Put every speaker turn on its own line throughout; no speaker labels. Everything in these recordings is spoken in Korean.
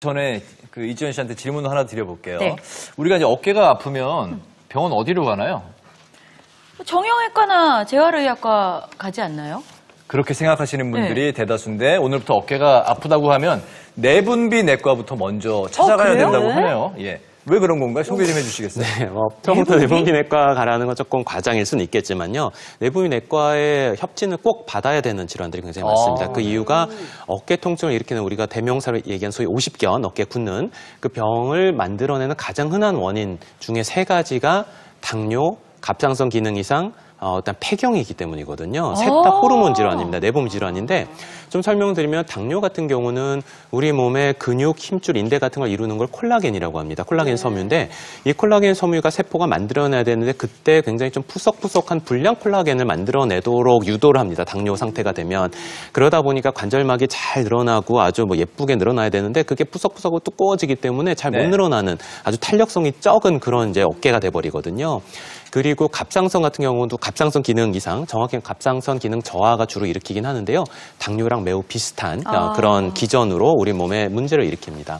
전에 그 이지연 씨한테 질문을 하나 드려볼게요.
네.
우리가 이제 어깨가 아프면 병원 어디로 가나요?
정형외과나 재활의학과 가지 않나요?
그렇게 생각하시는 분들이 대다수인데 오늘부터 어깨가 아프다고 하면 내분비 내과부터 먼저 찾아가야
그래요?
된다고
네.
하네요. 예. 왜 그런 건가요? 소개 좀 해주시겠어요?
네, 처음부터 내분비내과 가라는 건 조금 과장일 수는 있겠지만요. 내분비내과의 협진을 꼭 받아야 되는 질환들이 굉장히 많습니다. 그 이유가 어깨 통증을 일으키는 우리가 대명사로 얘기한 소위 50견, 어깨 굳는 그 병을 만들어내는 가장 흔한 원인 중에 3가지가 당뇨, 갑상선 기능 이상, 일단 폐경이기 때문이거든요. 셋 다 호르몬 질환입니다. 내분비 질환인데 좀 설명드리면 당뇨 같은 경우는 우리 몸의 근육, 힘줄, 인대 같은 걸 이루는 걸 콜라겐이라고 합니다. 콜라겐 섬유인데 이 콜라겐 섬유가 세포가 만들어내야 되는데 그때 굉장히 좀 푸석푸석한 불량 콜라겐을 만들어내도록 유도를 합니다. 당뇨 상태가 되면. 그러다 보니까 관절막이 잘 늘어나고 아주 뭐 예쁘게 늘어나야 되는데 그게 푸석푸석하고 두꺼워지기 때문에 잘 못 늘어나는 아주 탄력성이 적은 그런 이제 어깨가 돼버리거든요. 그리고 갑상선 같은 경우도 갑상선 기능 이상, 정확히는 갑상선 기능 저하가 주로 일으키긴 하는데요. 당뇨랑 매우 비슷한 그런 기전으로 우리 몸에 문제를 일으킵니다.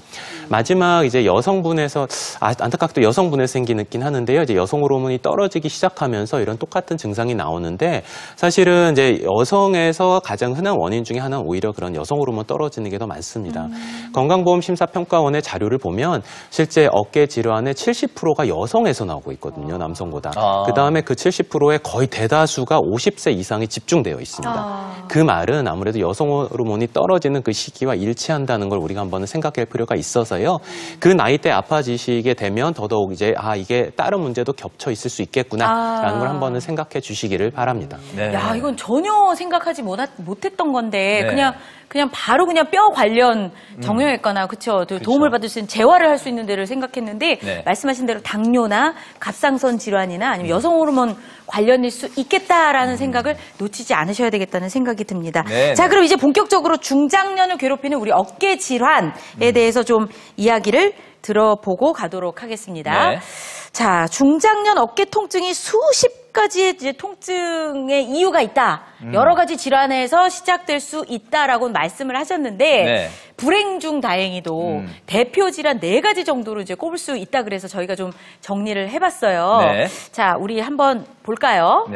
마지막 이제 여성분에서 안타깝게도 여성분에서 생기긴 하는데요. 이제 여성 호르몬이 떨어지기 시작하면서 이런 똑같은 증상이 나오는데 사실은 이제 여성에서 가장 흔한 원인 중에 하나는 오히려 그런 여성 호르몬 떨어지는 게 더 많습니다. 건강보험심사평가원의 자료를 보면 실제 어깨 질환의 70%가 여성에서 나오고 있거든요. 남성보다. 그 다음에 그 70%의 거의 대다수가 50세 이상이 집중되어 있습니다. 그 말은 아무래도 여성 호르몬이 떨어지는 그 시기와 일치한다는 걸 우리가 한번 생각할 필요가 있어서요. 그 나이대 아파지시게 되면 더더욱 이제 이게 다른 문제도 겹쳐 있을 수 있겠구나라는 걸 한번은 생각해 주시기를 바랍니다.
네.
야, 이건 전혀 생각하지 못했던 건데 그냥 바로 뼈 관련 정형외과나 그쵸 도움을 받을 수 있는 재활을 할 수 있는 데를 생각했는데 말씀하신 대로 당뇨나 갑상선 질환이나 아니면 여성 호르몬 관련일 수 있겠다라는 생각을 놓치지 않으셔야 되겠다는 생각이 듭니다. 자, 그럼 이제 본격적으로 중장년을 괴롭히는 우리 어깨 질환에 대해서 좀 이야기를 들어보고 가도록 하겠습니다. 자, 중장년 어깨 통증이 수십 가지의 이제 통증의 이유가 있다. 여러 가지 질환에서 시작될 수 있다라고 말씀을 하셨는데 불행 중 다행히도 대표 질환 4가지 정도로 이제 꼽을 수 있다 그래서 저희가 좀 정리를 해봤어요. 자, 우리 한번 볼까요?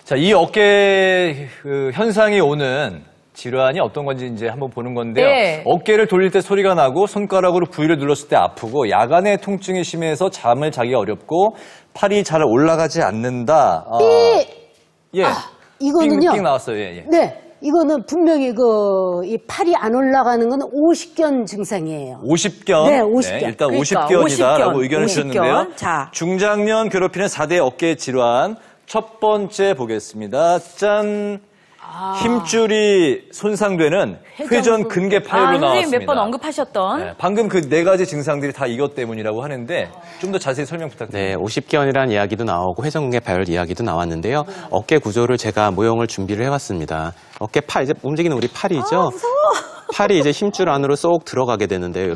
자, 이 어깨 현상이 오는 질환이 어떤 건지 이제 한번 보는 건데요. 어깨를 돌릴 때 소리가 나고 손가락으로 부위를 눌렀을 때 아프고 야간에 통증이 심해서 잠을 자기 어렵고 팔이 잘 올라가지 않는다.
이거는요.
삑 나왔어요.
네. 이거는 분명히 이 팔이 안 올라가는 건 50견 증상이에요.
50견?
네, 50견.
일단
그러니까,
50견이다라고 의견을
50견.
주셨는데요.
자.
중장년 괴롭히는 4대 어깨 질환 첫 번째 보겠습니다. 짠! 힘줄이 손상되는 회전 근개 파열로 나왔습니다.
선생님 몇 번 언급하셨던.
방금 그 4가지 증상들이 다 이것 때문이라고 하는데 좀 더 자세히 설명 부탁드립니다.
50견이라는 이야기도 나오고 회전근개 파열 이야기도 나왔는데요. 어깨 구조를 제가 모형을 준비를 해봤습니다. 어깨 팔, 이제 움직이는 우리 팔이죠. 팔이 이제 힘줄 안으로 쏙 들어가게 되는데요.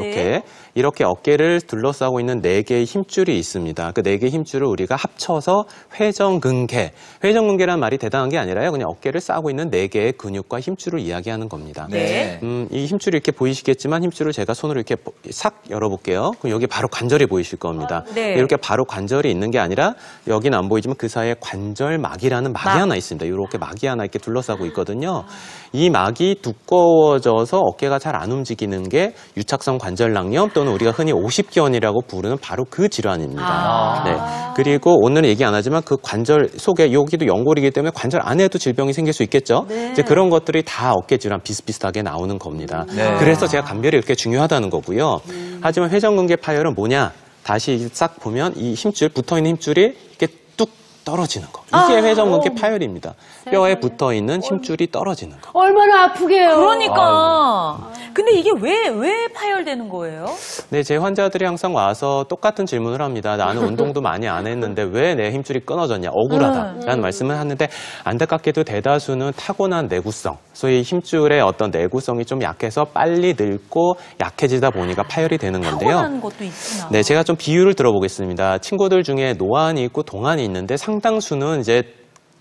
이렇게 어깨를 둘러싸고 있는 4개의 힘줄이 있습니다. 그 4개의 힘줄을 우리가 합쳐서 회전근개. 회전근개라는 말이 대단한 게 아니라요. 그냥 어깨를 싸고 있는 4개의 근육과 힘줄을 이야기하는 겁니다. 이 힘줄이 이렇게 보이시겠지만 힘줄을 제가 손으로 이렇게 싹 열어볼게요. 그럼 여기 바로 관절이 보이실 겁니다. 이렇게 바로 관절이 있는 게 아니라 여기는 안 보이지만 그 사이에 관절막이라는 막이 하나 있습니다. 이렇게 막이 하나 이렇게 둘러싸고 있거든요. 이 막이 두꺼워져서 어깨가 잘 안 움직이는 게 유착성 관절낭염 또는 우리가 흔히 50견이라고 부르는 바로 그 질환입니다. 그리고 오늘은 얘기 안 하지만 그 관절 속에 여기도 연골이기 때문에 관절 안에도 질병이 생길 수 있겠죠. 이제 그런 것들이 다 어깨 질환 비슷비슷하게 나오는 겁니다. 그래서 제가 감별이 이렇게 중요하다는 거고요. 하지만 회전근개 파열은 뭐냐? 다시 싹 보면 이 힘줄, 붙어있는 힘줄이 이렇게 뚝 떨어지는 거. 이게 회전근개 파열입니다. 뼈에 붙어있는 힘줄이 떨어지는 거.
얼마나 아프게요.
그러니까. 근데 이게 왜 파열되는 거예요?
네, 제 환자들이 항상 와서 똑같은 질문을 합니다. 나는 운동도 많이 안 했는데 왜 내 힘줄이 끊어졌냐, 억울하다라는 말씀을 하는데 안타깝게도 대다수는 타고난 내구성, 소위 힘줄의 어떤 내구성이 좀 약해서 빨리 늙고 약해지다 보니까 파열이 되는 건데요.
타고난 것도 있구나.
네, 제가 좀 비유를 들어보겠습니다. 친구들 중에 노안이 있고 동안이 있는데 상당수는 이제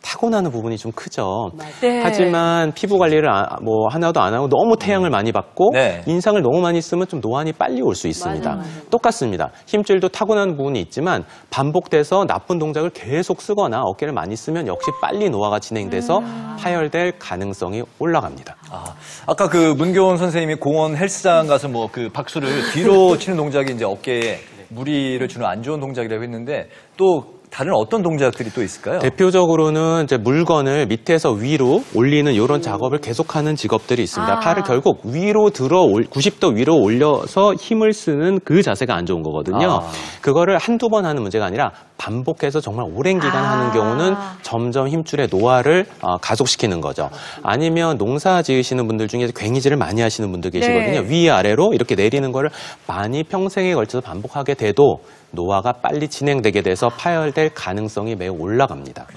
타고나는 부분이 좀 크죠.
네.
하지만 피부 관리를 뭐 하나도 안 하고 너무 태양을 많이 받고
네.
인상을 너무 많이 쓰면 좀 노안이 빨리 올 수 있습니다.
맞아요.
똑같습니다. 힘줄도 타고나는 부분이 있지만 반복돼서 나쁜 동작을 계속 쓰거나 어깨를 많이 쓰면 역시 빨리 노화가 진행돼서 파열될 가능성이 올라갑니다.
아까 그 문교원 선생님이 공원 헬스장 가서 뭐 그 박수를 뒤로 치는 동작이 이제 어깨에 무리를 주는 안 좋은 동작이라고 했는데 또 다른 어떤 동작들이 또 있을까요?
대표적으로는 이제 물건을 밑에서 위로 올리는 이런 작업을 계속하는 직업들이 있습니다. 팔을 결국 위로 90도 위로 올려서 힘을 쓰는 그 자세가 안 좋은 거거든요. 그거를 한두 번 하는 문제가 아니라 반복해서 정말 오랜 기간 하는 경우는 점점 힘줄의 노화를 가속시키는 거죠. 아니면 농사 지으시는 분들 중에 괭이질을 많이 하시는 분들 계시거든요.
네.
위아래로 이렇게 내리는 거를 많이 평생에 걸쳐서 반복하게 돼도 노화가 빨리 진행되게 돼서 파열될 가능성이 매우 올라갑니다.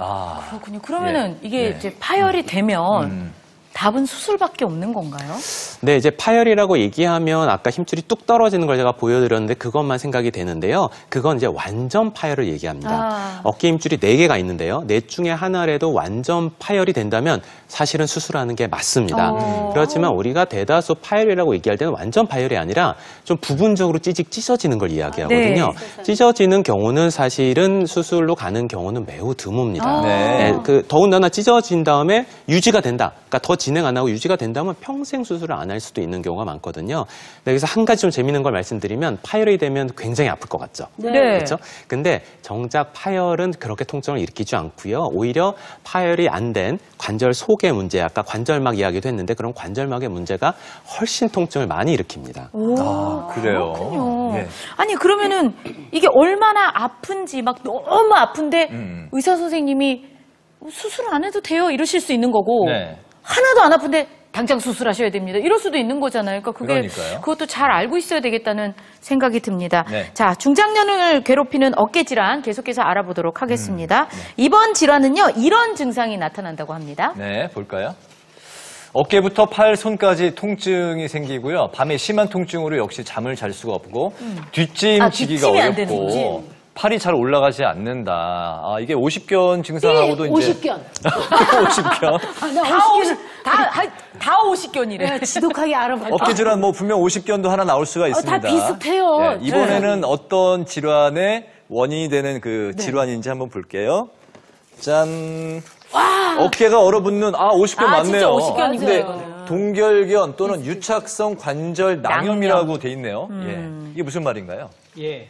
그렇군요. 그러면은
예.
이게
예.
이제 파열이 되면 답은 수술밖에 없는 건가요?
네, 이제 파열이라고 얘기하면 아까 힘줄이 뚝 떨어지는 걸 제가 보여드렸는데 그것만 생각이 되는데요. 그건 이제 완전 파열을 얘기합니다. 어깨 힘줄이 4개가 있는데요. 넷 중에 하나라도 완전 파열이 된다면 사실은 수술하는 게 맞습니다. 그렇지만 우리가 대다수 파열이라고 얘기할 때는 완전 파열이 아니라 좀 부분적으로 찢어지는 걸 이야기하거든요.
네.
찢어지는 경우는 사실은 수술로 가는 경우는 매우 드뭅니다.
네.
더군다나 찢어진 다음에 유지가 된다. 그러니까 더 진행 안 하고 유지가 된다면 평생 수술을 안 할 수도 있는 경우가 많거든요. 여기서 한 가지 좀 재밌는 걸 말씀드리면 파열이 되면 굉장히 아플 것 같죠.
네.
그렇죠? 근데 정작 파열은 그렇게 통증을 일으키지 않고요. 오히려 파열이 안 된 관절 속의 문제, 아까 관절막 이야기도 했는데 그런 관절막의 문제가 훨씬 통증을 많이 일으킵니다.
그래요.
그렇군요.
예.
아니 그러면은 이게 얼마나 아픈지 막 너무 아픈데 의사 선생님이 수술 안 해도 돼요 이러실 수 있는 거고
네.
하나도 안 아픈데 당장 수술하셔야 됩니다. 이럴 수도 있는 거잖아요. 그러니까
그러니까요.
그것도 잘 알고 있어야 되겠다는 생각이 듭니다.
네.
자, 중장년을 괴롭히는 어깨 질환 계속해서 알아보도록 하겠습니다. 이번 질환은요, 이런 증상이 나타난다고 합니다.
네, 볼까요? 어깨부터 팔, 손까지 통증이 생기고요. 밤에 심한 통증으로 역시 잠을 잘 수가 없고 뒷짐지기가
뒷짐이 안 되는
어렵고 팔이 잘 올라가지 않는다. 이게 50견 증상하고도 이제
50견.
50견.
다 50견이래.
지독하게 알아봤다.
어깨 질환 뭐 분명 50견도 하나 나올 수가 있습니다.
다 비슷해요.
네, 이번에는 어떤 질환의 원인이 되는 그 질환인지 한번 볼게요. 짠. 어깨가 얼어붙는 50견 맞네요.
진짜 50견이구나,
근데
이거는.
동결견 또는 유착성 관절 낭염이라고 돼 있네요. 예. 이게 무슨 말인가요?
예,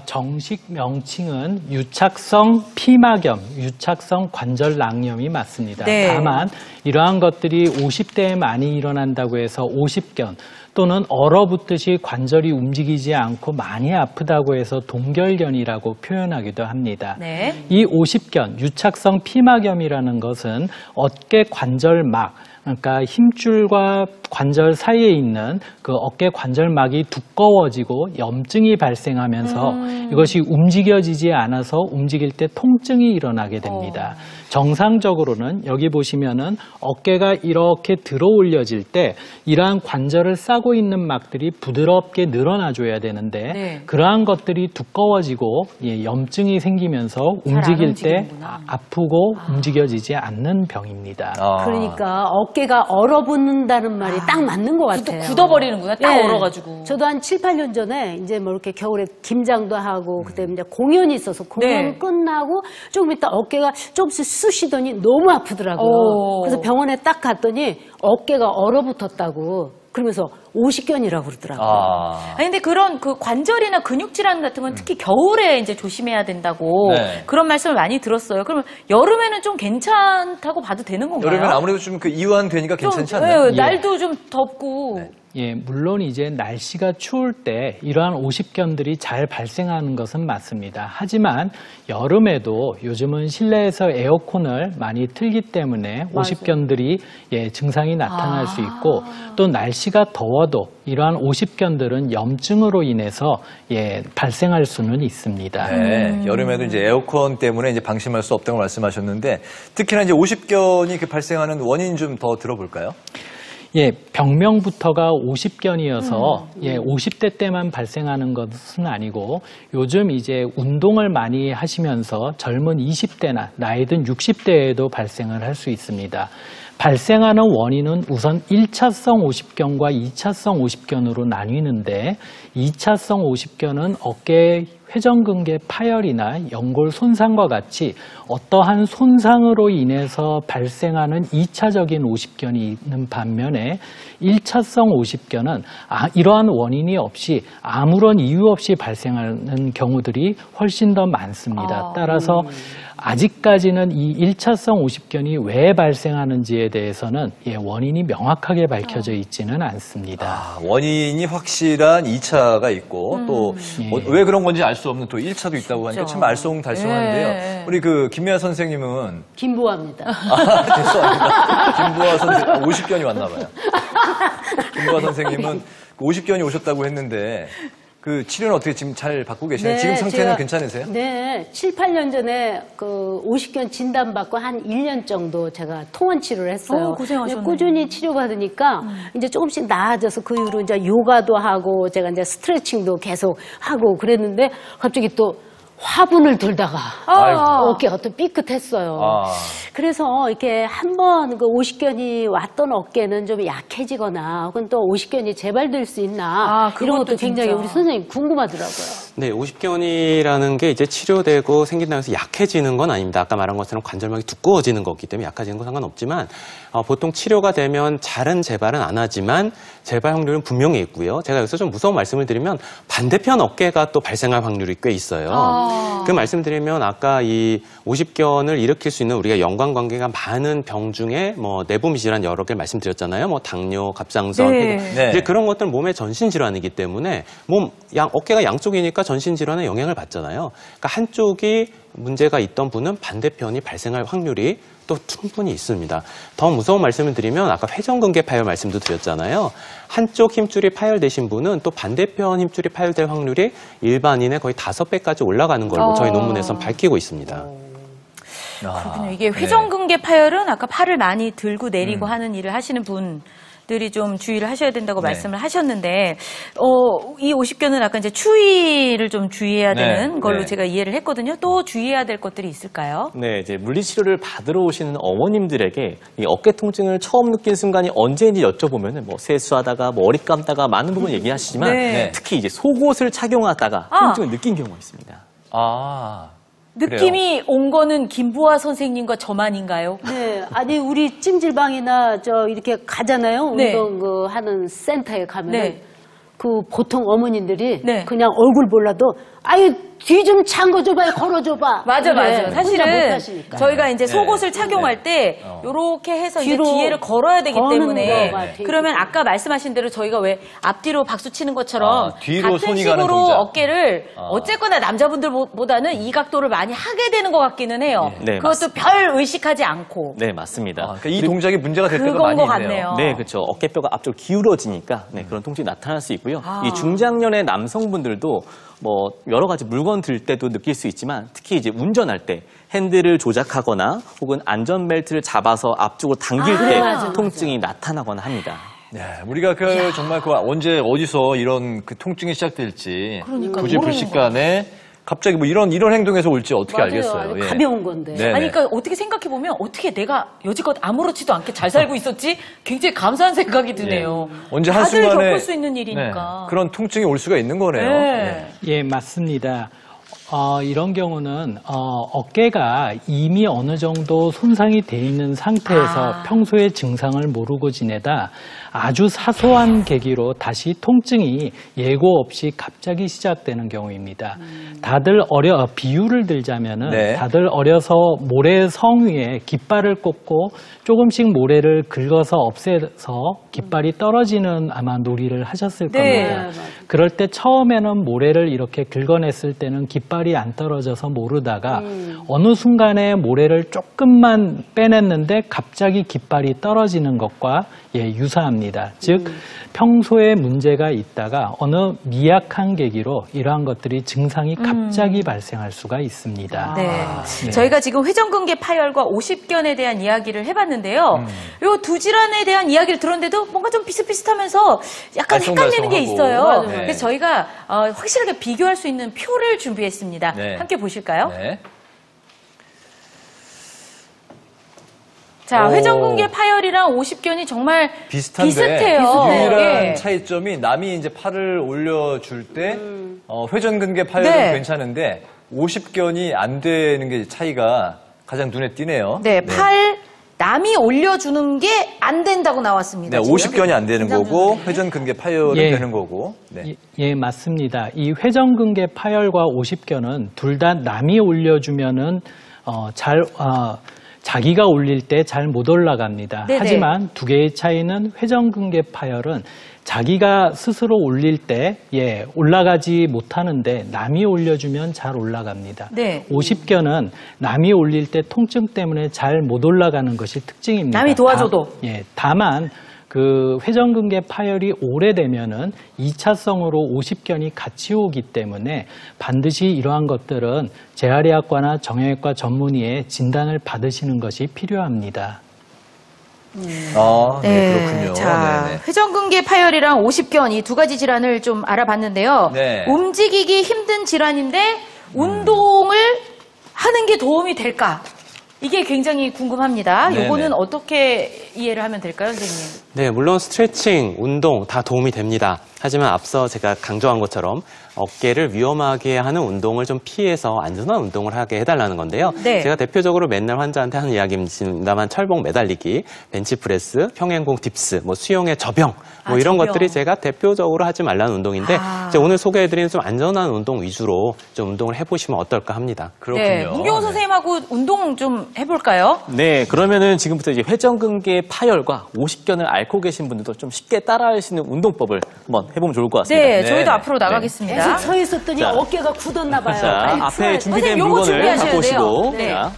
정식 명칭은 유착성 피막염, 유착성 관절낭염이 맞습니다.
네.
다만 이러한 것들이 50대에 많이 일어난다고 해서 50견 또는 얼어붙듯이 관절이 움직이지 않고 많이 아프다고 해서 동결견이라고 표현하기도 합니다.
네.
이 50견, 유착성 피막염이라는 것은 어깨 관절막, 그러니까 힘줄과 관절 사이에 있는 그 어깨 관절막이 두꺼워지고 염증이 발생하면서 이것이 움직여지지 않아서 움직일 때 통증이 일어나게 됩니다. 정상적으로는 여기 보시면은 어깨가 이렇게 들어 올려질 때 이러한 관절을 싸고 있는 막들이 부드럽게 늘어나줘야 되는데
네.
그러한 것들이 두꺼워지고 염증이 생기면서 움직일 때
움직이는구나.
아프고 움직여지지 않는 병입니다.
그러니까 어깨가 얼어붙는다는 말이 딱 맞는 것 같아요.
굳어버리는구나. 딱
예.
얼어가지고.
저도 한 7, 8년 전에 이제 뭐 이렇게 겨울에 김장도 하고 그때 이제 공연이 있어서 공연
네.
끝나고 조금 있다 어깨가 조금씩 쑤시더니 너무 아프더라고요.
오.
그래서 병원에 딱 갔더니 어깨가 얼어붙었다고 그러면서 50견이라고 그러더라고요.
아니, 근데 그런 그 관절이나 근육 질환 같은 건 특히 겨울에 이제 조심해야 된다고
네.
그런 말씀을 많이 들었어요. 그러면 여름에는 좀 괜찮다고 봐도 되는 건가요?
여름엔 아무래도 좀 그 이완되니까 괜찮지
좀,
않나요?
예, 날도 좀 덥고.
예, 물론 이제 날씨가 추울 때 이러한 50견들이 잘 발생하는 것은 맞습니다. 하지만 여름에도 요즘은 실내에서 에어컨을 많이 틀기 때문에 50견들이 증상이 나타날 수 있고 또 날씨가 더워도 이러한 50견들은 염증으로 인해서 발생할 수는 있습니다.
네, 여름에도 이제 에어컨 때문에 이제 방심할 수 없다고 말씀하셨는데 특히나 이제 50견이 발생하는 원인 좀 더 들어볼까요?
예, 병명부터가 50견이어서 50대 때만 발생하는 것은 아니고 요즘 이제 운동을 많이 하시면서 젊은 20대나 나이 든 60대에도 발생을 할 수 있습니다. 발생하는 원인은 우선 1차성 50견과 2차성 50견으로 나뉘는데 2차성 50견은 어깨 회전근개 파열이나 연골 손상과 같이 어떠한 손상으로 인해서 발생하는 2차적인 50견이 있는 반면에 1차성 50견은 이러한 원인이 없이 아무런 이유 없이 발생하는 경우들이 훨씬 더 많습니다. 따라서 아직까지는 이 1차성 50견이 왜 발생하는지에 대해서는 원인이 명확하게 밝혀져 있지는 않습니다.
원인이 확실한 2차가 있고 또 왜 그런 건지 알 수 없는 또 1차도 있다고 하니까 참 알쏭달쏭한데요. 우리 그 김미아 선생님은
김보아입니다.
죄송합니다. 김보아 선생님 50견이 왔나 봐요. 김보아 선생님은 50견이 오셨다고 했는데 그 치료는 어떻게 지금 잘 받고 계시나요?
네,
지금 상태는 괜찮으세요?
네, 7, 8년 전에 그 50견 진단받고 한 1년 정도 제가 통원 치료를 했어요.
고생하셨네요.
꾸준히 치료받으니까 이제 조금씩 나아져서 그 이후로 이제 요가도 하고 제가 이제 스트레칭도 계속 하고 그랬는데 갑자기 또 화분을 들다가 어깨가 또 삐끗했어요. 그래서 이렇게 한번 그 50견이 왔던 어깨는 좀 약해지거나 혹은 또 50견이 재발될 수 있나 이런 것도 굉장히 우리 선생님 궁금하더라고요.
네, 50견이라는 게 이제 치료되고 생긴다고 해서 약해지는 건 아닙니다. 아까 말한 것처럼 관절막이 두꺼워지는 거기 때문에 약해지는 건 상관없지만 보통 치료가 되면 잘은 재발은 안 하지만 재발 확률은 분명히 있고요. 제가 여기서 좀 무서운 말씀을 드리면 반대편 어깨가 또 발생할 확률이 꽤 있어요. 그 말씀드리면 아까 이 50견을 일으킬 수 있는 우리가 연관관계가 많은 병 중에 뭐 내분 질환 여러 개 말씀드렸잖아요. 뭐 당뇨, 갑상선, 이제 그런 것들은 몸의 전신 질환이기 때문에 어깨가 양쪽이니까 전신 질환에 영향을 받잖아요. 그러니까 한쪽이 문제가 있던 분은 반대편이 발생할 확률이 또 충분히 있습니다. 더 무서운 말씀을 드리면 아까 회전근개 파열 말씀도 드렸잖아요. 한쪽 힘줄이 파열되신 분은 또 반대편 힘줄이 파열될 확률이 일반인의 거의 5배까지 올라가는 걸로 저희 논문에서는 밝히고 있습니다.
그렇군요. 이게 회전근개 파열은 아까 팔을 많이 들고 내리고 하는 일을 하시는 분들이 좀 주의를 하셔야 된다고 말씀을 하셨는데, 이 50견은 아까 이제 추위를 좀 주의해야 되는 걸로 제가 이해를 했거든요. 또 주의해야 될 것들이 있을까요?
네, 이제 물리치료를 받으러 오시는 어머님들에게 이 어깨 통증을 처음 느낀 순간이 언제인지 여쭤보면은 뭐 세수하다가 머리 감다가 많은 부분 얘기하시지만 특히 이제 속옷을 착용하다가 통증을 느낀 경우가 있습니다.
느낌이 온 거는 김보아 선생님과 저만인가요?
네, 아니 우리 찜질방이나 이렇게 가잖아요. 운동 그 하는 센터에 가면은 그 보통 어머님들이 그냥 얼굴 몰라도 아유 뒤 좀 잠궈줘봐, 걸어줘봐.
맞아.
그래.
사실은 저희가 이제 속옷을 착용할 때 요렇게 해서 이제 뒤에를 걸어야 되기 때문에 그러면 아까 말씀하신 대로 저희가 왜 앞뒤로 박수 치는 것처럼
뒤로
같은
손이 가는
식으로
동작.
어깨를 어쨌거나 남자분들보다는 이 각도를 많이 하게 되는 것 같기는 해요.
네,
그것도 별 의식하지 않고.
네, 맞습니다.
그러니까 이 동작이 문제가 될 때가
그건
많이
것
있네요.
같네요.
네, 그렇죠. 어깨뼈가 앞쪽으로 기울어지니까 그런 통증이 나타날 수 있고요. 이 중장년의 남성분들도 뭐 여러 가지 물건 들 때도 느낄 수 있지만 특히 이제 운전할 때 핸들을 조작하거나 혹은 안전벨트를 잡아서 앞쪽으로 당길 때 통증이 나타나거나 합니다.
네, 우리가 정말 언제 어디서 이런 그 통증이 시작될지 부지불식간에 갑자기 뭐 이런 행동에서 올지 어떻게 알겠어요.
가벼운 건데.
아니, 그러니까 어떻게 생각해보면 어떻게 내가 여지껏 아무렇지도 않게 잘 살고 있었지? 굉장히 감사한 생각이 드네요.
언제
다들
한순간에
겪을 수 있는 일이니까.
그런 통증이 올 수가 있는 거네요.
예, 맞습니다. 이런 경우는 어깨가 이미 어느 정도 손상이 돼 있는 상태에서 평소에 증상을 모르고 지내다 아주 사소한 계기로 다시 통증이 예고 없이 갑자기 시작되는 경우입니다. 다들 비유를 들자면은 다들 어려서 모래 성 위에 깃발을 꽂고 조금씩 모래를 긁어서 없애서 깃발이 떨어지는 아마 놀이를 하셨을 겁니다. 그럴 때 처음에는 모래를 이렇게 긁어냈을 때는 깃발 깃발이 안 떨어져서 모르다가 어느 순간에 모래를 조금만 빼냈는데 갑자기 깃발이 떨어지는 것과 유사합니다. 즉 평소에 문제가 있다가 어느 미약한 계기로 이러한 것들이 증상이 갑자기 발생할 수가 있습니다.
네. 저희가 지금 회전근개 파열과 오십견에 대한 이야기를 해봤는데요. 이 두 질환에 대한 이야기를 들었는데도 뭔가 좀 비슷비슷하면서 약간 헷갈리는 게 있어요.
네.
그래서 저희가 확실하게 비교할 수 있는 표를 준비했습니다.
네.
함께 보실까요?
네.
자, 회전근개 파열이랑 오십견이 정말
비슷한데
비슷해요.
유일한
예.
차이점이 남이 이제 팔을 올려줄 때 회전근개 파열은
네.
괜찮은데 50견이 안 되는 게 차이가 가장 눈에 띄네요.
네, 남이 올려주는 게 안 된다고 나왔습니다.
네,
지금.
50견이 안 되는 거고 회전근개 파열은
예.
되는 거고. 네.
예, 맞습니다. 이 회전근개 파열과 오십견은 둘 다 남이 올려주면은 자기가 올릴 때 잘 못 올라갑니다.
네네.
하지만 두 개의 차이는 회전근개 파열은 자기가 스스로 올릴 때 올라가지 못하는데 남이 올려주면 잘 올라갑니다.
네.
오십견은 남이 올릴 때 통증 때문에 잘 못 올라가는 것이 특징입니다.
남이 도와줘도.
다만 그 회전근개 파열이 오래되면은 2차성으로 오십견이 같이 오기 때문에 반드시 이러한 것들은 재활의학과나 정형외과 전문의의 진단을 받으시는 것이 필요합니다.
네, 그렇군요.
자,
네네.
회전근개 파열이랑 오십견 이 두 가지 질환을 좀 알아봤는데요.
네.
움직이기 힘든 질환인데 운동을 하는 게 도움이 될까? 이게 굉장히 궁금합니다.
네네.
요거는 어떻게 이해를 하면 될까요, 선생님?
네, 물론 스트레칭, 운동 다 도움이 됩니다. 하지만 앞서 제가 강조한 것처럼 어깨를 위험하게 하는 운동을 좀 피해서 안전한 운동을 하게 해달라는 건데요.
네.
제가 대표적으로 맨날 환자한테 하는 이야기입니다만 철봉 매달리기, 벤치프레스, 평행공 딥스, 수영의 접영, 이런
접영.
것들이 제가 대표적으로 하지 말라는 운동인데 이제 오늘 소개해드리는 좀 안전한 운동 위주로 좀 운동을 해보시면 어떨까 합니다.
그렇군요.
네, 문경호 선생님하고 운동 좀 해볼까요?
네, 그러면은 지금부터 이제 회전근개 파열과 오십견을 앓고 계신 분들도 좀 쉽게 따라할 수 있는 운동법을 한번 해보면 좋을 것 같습니다.
네,
네.
저희도 앞으로 나가겠습니다.
계속 서 있었더니
자.
어깨가 굳었나 봐요.
자,
빨리
앞에
풀어야 돼.
준비된
선생님, 요거
물건을
준비하셔야
갖고 오시고,
돼요. 네.
자,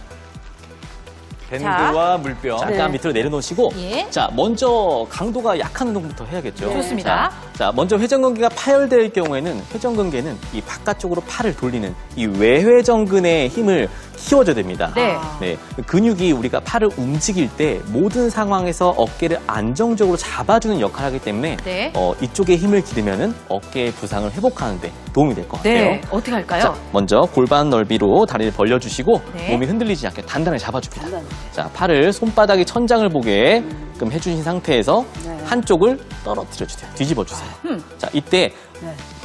밴드와 물병.
잠깐 밑으로 내려놓으시고,
예.
자, 먼저 강도가 약한 운동부터 해야겠죠.
좋습니다.
자, 먼저 회전근개가 파열될 경우에는 회전근개는 이 바깥쪽으로 팔을 돌리는 이 외회전근의 힘을 키워줘야 됩니다.
네.
네, 근육이 우리가 팔을 움직일 때 모든 상황에서 어깨를 안정적으로 잡아주는 역할을 하기 때문에
네.
이쪽에 힘을 기르면은 어깨 부상을 회복하는데 도움이 될 것 같아요.
네, 어떻게 할까요?
자, 먼저 골반 넓이로 다리를 벌려주시고
네.
몸이 흔들리지 않게 단단하게 잡아줍니다. 자, 팔을 손바닥이 천장을 보게끔 해주신 상태에서 한쪽을 떨어뜨려 주세요. 뒤집어 주세요. 자, 이때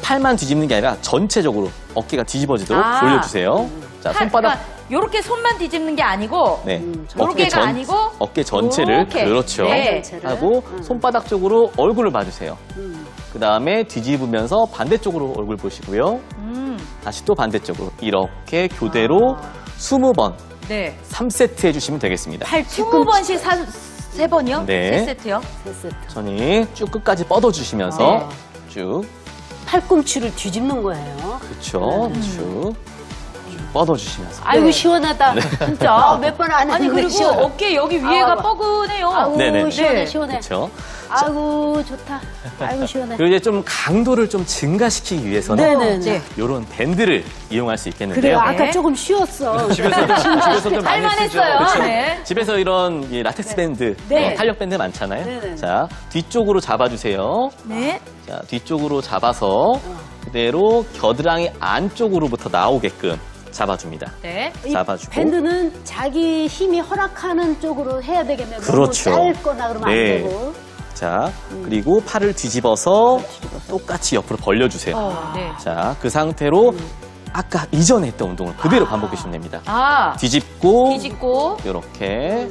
팔만 뒤집는 게 아니라 전체적으로 어깨가 뒤집어지도록 올려주세요. 자, 손바닥
요렇게 손만 뒤집는 게 아니고
네.
요렇게가 아니고
어깨 전체를
요렇게.
그렇죠.
네.
하고 손바닥 쪽으로 얼굴을 봐주세요. 그 다음에 뒤집으면서 반대쪽으로 얼굴 보시고요. 다시 또 반대쪽으로 이렇게 교대로 20번
네.
3세트 해주시면 되겠습니다.
20번씩 3번이요?
네.
3세트요?
천천히 쭉 끝까지 뻗어주시면서 쭉
팔꿈치를 뒤집는 거예요.
그렇죠. 쭉 뻗어주시면서
아이고 시원하다. 진짜 몇 번 안 했는데
아니 그리고
시원해.
어깨 여기 위에가
아우,
뻐근해요.
아이고
네네.
시원해
네.
시원해.
그렇죠.
아이고 좋다. 아이고 시원해.
그리고 이제 좀 강도를 좀 증가시키기 위해서는
네네네.
이런 밴드를 이용할 수
그래
있겠는데요.
아까
네.
조금 쉬었어.
집에서도 많이 쓰죠.
할만했어요. 네.
집에서 이런 이 라텍스 밴드,
네.
탄력 밴드 많잖아요.
네네.
자, 뒤쪽으로 잡아주세요.
네.
자, 뒤쪽으로 잡아서 그대로 겨드랑이 안쪽으로부터 나오게끔 잡아줍니다.
네.
이
잡아주고.
밴드는 자기 힘이 허락하는 쪽으로 해야 되겠네요.
그렇죠.
너무 짧거나 그러면
네.
안 되고.
자, 그리고 팔을 뒤집어서 똑같이 옆으로 벌려주세요.
네.
자, 그 상태로 아까 이전에 했던 운동을 그대로 반복해주시면 됩니다.
아,
뒤집고,
뒤집고.
이렇게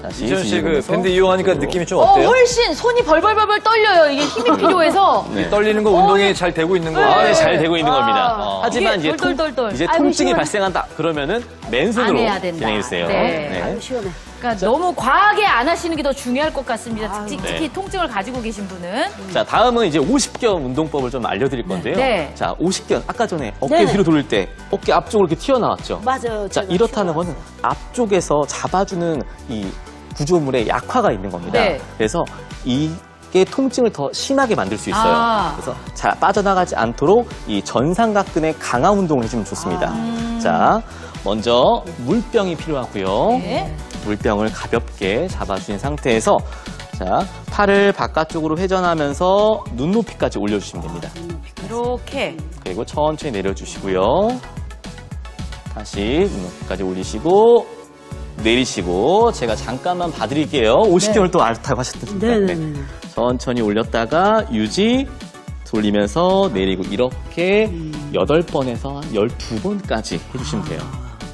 다시
이전 씨 그
뒤집으면서
밴드 이용하니까 느낌이 좀
어,
어때요?
훨씬 손이 벌벌벌벌 떨려요. 이게 힘이 필요해서.
네.
떨리는 거 운동이 잘 되고 있는 거예요?
네, 잘 되고 있는 겁니다.
이게
하지만 이제,
돌돌돌돌.
이제
아이고,
통증이
시원해.
발생한다. 그러면은 맨손으로
안 해야 된다.
진행해주세요.
네.
아이고 시원해.
그러니까 너무 과하게 안 하시는 게 더 중요할 것 같습니다. 특히
네.
통증을 가지고 계신 분은.
자, 다음은 이제 50견 운동법을 좀 알려드릴 건데요.
네.
자, 50견. 아까 전에 어깨
네네.
뒤로 돌릴 때 어깨 앞쪽으로 이렇게 튀어나왔죠.
맞아요.
자,
제가
이렇다는
튀어나왔어요.
거는 앞쪽에서 잡아주는 이 구조물에 약화가 있는 겁니다.
네.
그래서 이게 통증을 더 심하게 만들 수 있어요.
아.
그래서 잘 빠져나가지 않도록 이 전상각근의 강화 운동을 해주면 좋습니다. 자, 먼저 물병이 필요하고요.
네.
물병을 가볍게 잡아주신 상태에서 자, 팔을 바깥쪽으로 회전하면서 눈높이까지 올려주시면 됩니다.
이렇게.
그리고 천천히 내려주시고요. 다시 눈높이까지 올리시고 내리시고 제가 잠깐만 봐드릴게요. 50견을 또 앓다고 하셨던데
네네네.
천천히 올렸다가 유지 돌리면서 내리고 이렇게 8번에서 12번까지 해주시면 돼요.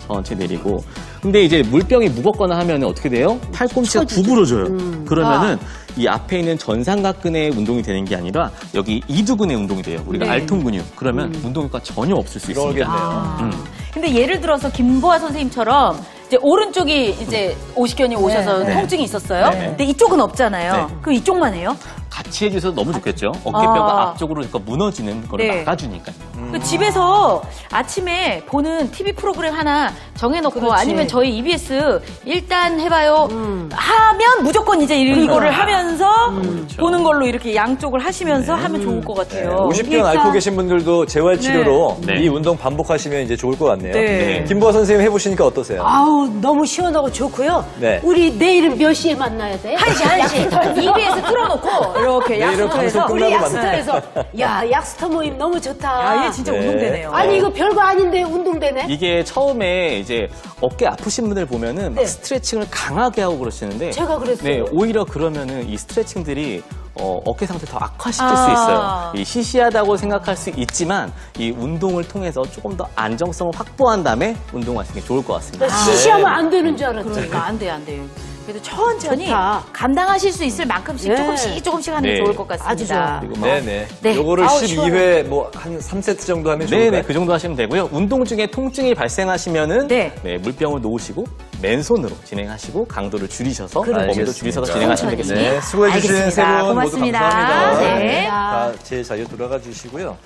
천천히 내리고 근데 이제 물병이 무겁거나 하면 어떻게 돼요? 팔꿈치가 구부러져요. 그러면은 이 앞에 있는 전상각근의 운동이 되는 게 아니라 여기 이두근의 운동이 돼요. 우리가
네.
알통근육. 그러면 운동 효과 전혀 없을 수 있습니다.
그러겠네요.
근데 예를 들어서 김보아 선생님처럼 이제 오른쪽이 이제 50견이 오셔서
네.
통증이 있었어요.
네.
근데 이쪽은 없잖아요.
네.
그럼 이쪽만 해요?
같이 해주셔서 너무 좋겠죠? 어깨뼈가
아.
앞쪽으로 그러니까 무너지는 걸
네.
막아주니까요.
그 집에서 아침에 보는 TV 프로그램 하나 정해놓고
그렇지.
아니면 저희 EBS 일단 해봐요 하면 무조건 이제 이거를 하면서 보는 걸로 이렇게 양쪽을 하시면서 하면 좋을 것 같아요.
50견 앓고 계신 분들도 재활치료로
네.
이 운동 반복하시면 이제 좋을 것 같네요.
네.
김보아 선생님 해보시니까 어떠세요?
아우, 너무 시원하고 좋고요.
네.
우리 내일은 몇 시에 만나야 돼?
1시 EBS 틀어놓고 이렇게
내일은
약수터에서
방송
우리
끝나고
약수터에서 야, 약수터 모임 너무 좋다.
아, 얘 진짜
네.
운동되네요.
아니, 이거 별거 아닌데 운동되네?
이게 처음에 이제 어깨 아프신 분들 보면은 막 스트레칭을 강하게 하고 그러시는데
제가 그랬어요.
네, 오히려 그러면은 이 스트레칭들이 어깨 상태 더 악화시킬
아.
수 있어요. 이 시시하다고 생각할 수 있지만 이 운동을 통해서 조금 더 안정성을 확보한 다음에 운동하시는 게 좋을 것 같습니다.
나 시시하면 안 되는 줄 알았지.
그러니까 안 돼요, 안 돼요. 그래도 천천히
좋다.
감당하실 수 있을 만큼씩
네.
조금씩 하는 게
네.
좋을 것 같습니다.
아주 좋아.
그리고 뭐
네네.
네.
요거를
아우,
12회 뭐 한 3세트 정도 하면 좋을까요?
네네, 그 정도 하시면 되고요. 운동 중에 통증이 발생하시면은
네.
물병을 놓으시고 맨손으로 진행하시고 강도를 줄이셔서
그렇죠.
범위도 줄이셔서
알겠습니다.
진행하시면 되겠습니다.
네, 수고해주신 세
알겠습니다.
분 모두
고맙습니다.
감사합니다.
네.
다 제 자리로 돌아가 주시고요.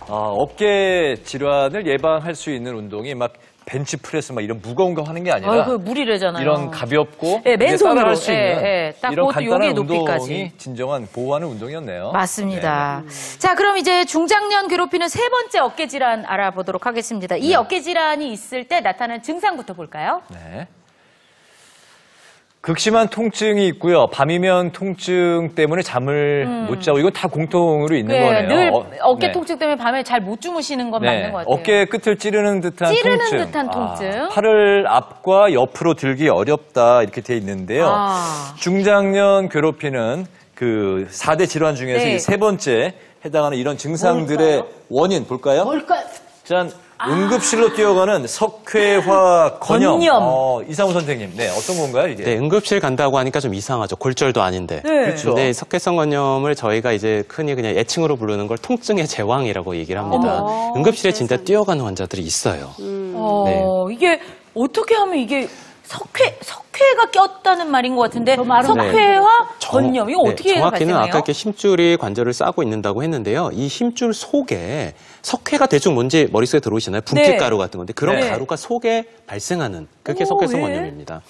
어깨 질환을 예방할 수 있는 운동이 막 벤치프레스 막 이런 무거운 거 하는 게 아니라
그 무리래잖아요.
이런 가볍고
네, 맨손으로.
따라할 수 있는
딱
이런
그것도
간단한
여기 높이까지.
운동이 진정한 보호하는 운동이었네요.
맞습니다. 자, 그럼 이제 중장년 괴롭히는 세 번째 어깨 질환 알아보도록 하겠습니다. 이 어깨 질환이 있을 때 나타나는 증상부터 볼까요?
네. 극심한 통증이 있고요. 밤이면 통증 때문에 잠을 못 자고 이건 다 공통으로 있는 거네요.
늘 어깨
네.
통증 때문에 밤에 잘 못 주무시는 건 맞는 것 같아요.
어깨 끝을 찌르는 듯한
찌르는
통증.
듯한 통증.
팔을 앞과 옆으로 들기 어렵다 이렇게 돼 있는데요.
아.
중장년 괴롭히는 그 4대 질환 중에서
네.
이 세 번째 해당하는 이런 증상들의 원인 볼까요?
뭘까요?
짠. 응급실로 뛰어가는 석회화 건염.
건염.
이상우 선생님, 네, 어떤 건가요, 이게?
네, 응급실 간다고 하니까 좀 이상하죠. 골절도 아닌데.
네.
그렇죠.
근데 석회성 건염을 저희가 이제 흔히 그냥 애칭으로 부르는 걸 통증의 제왕이라고 얘기를 합니다.
어머,
응급실에 진짜 뛰어가는 환자들이 있어요. 네.
이게 어떻게 하면 이게 석회가 꼈다는 말인 것 같은데
저 말은
석회와 건염 이거
네,
어떻게
정확히는
발생해요?
아까 이렇게 힘줄이 관절을 싸고 있는다고 했는데요. 이 힘줄 속에 석회가 대충 뭔지 머릿속에 들어오시나요? 분필가루 같은 건데 그런
네.
가루가 속에 발생하는 그게
오,
석회성
왜?
건염입니다.